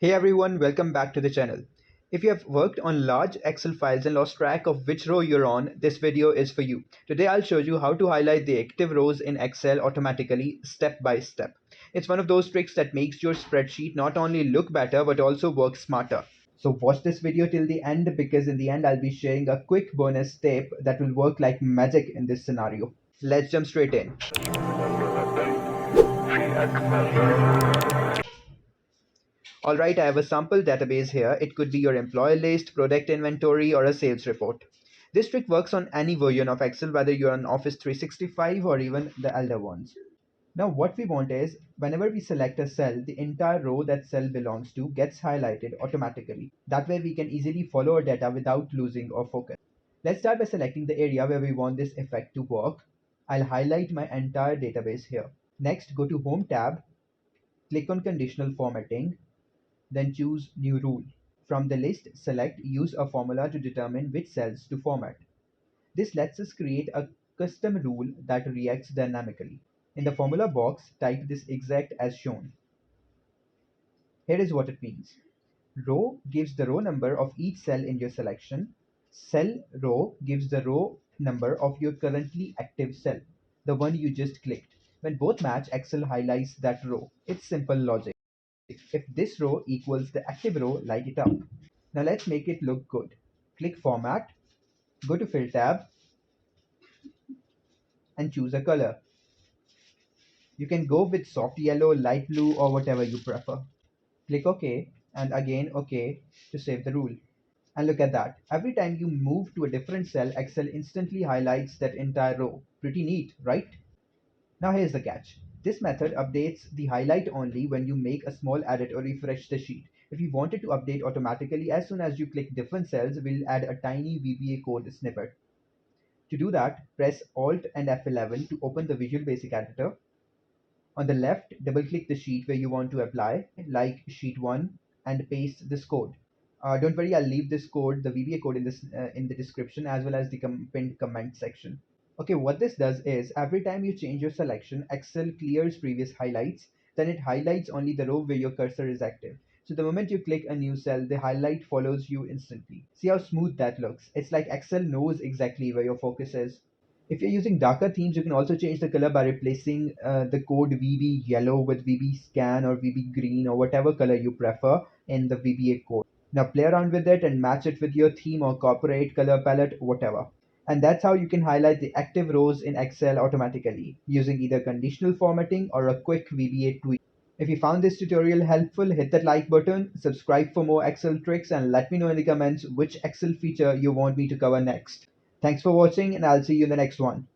Hey everyone, welcome back to the channel. If you have worked on large Excel files and lost track of which row you're on, this video is for you. Today I'll show you how to highlight the active rows in Excel automatically, step by step. It's one of those tricks that makes your spreadsheet not only look better but also work smarter. So watch this video till the end because in the end I'll be sharing a quick bonus tip that will work like magic in this scenario. Let's jump straight in. Alright, I have a sample database here. It could be your employee list, product inventory, or a sales report. This trick works on any version of Excel, whether you're on Office 365 or even the elder ones. Now what we want is, whenever we select a cell, the entire row that cell belongs to gets highlighted automatically. That way we can easily follow our data without losing our focus. Let's start by selecting the area where we want this effect to work. I'll highlight my entire database here. Next, go to Home tab, click on Conditional Formatting, then choose New Rule. From the list, select Use a formula to determine which cells to format. This lets us create a custom rule that reacts dynamically. In the formula box, type this exact as shown. Here is what it means. Row gives the row number of each cell in your selection. Cell row gives the row number of your currently active cell, the one you just clicked. When both match, Excel highlights that row. It's simple logic. If this row equals the active row, light it up. Now let's make it look good. Click Format, go to Fill tab, and choose a color. You can go with soft yellow, light blue, or whatever you prefer. Click OK, and again OK to save the rule. And look at that. Every time you move to a different cell, Excel instantly highlights that entire row. Pretty neat, right? Now here's the catch. This method updates the highlight only when you make a small edit or refresh the sheet. If you want it to update automatically as soon as you click different cells, we'll add a tiny VBA code snippet. To do that, press Alt and F11 to open the Visual Basic Editor. On the left, double-click the sheet where you want to apply, like Sheet 1, and paste this code. Don't worry, I'll leave this code, the VBA code, in the description as well as the pinned comment section. Okay, what this does is every time you change your selection, Excel clears previous highlights, then it highlights only the row where your cursor is active. So the moment you click a new cell, the highlight follows you instantly. See how smooth that looks? It's like Excel knows exactly where your focus is. If you're using darker themes, you can also change the color by replacing the code VB yellow with VB scan or VB green or whatever color you prefer in the VBA code. Now play around with it and match it with your theme or corporate color palette, whatever. And that's how you can highlight the active rows in Excel automatically using either conditional formatting or a quick VBA tweak. If you found this tutorial helpful, hit that like button, subscribe for more Excel tricks, and let me know in the comments which Excel feature you want me to cover next. Thanks for watching, and I'll see you in the next one.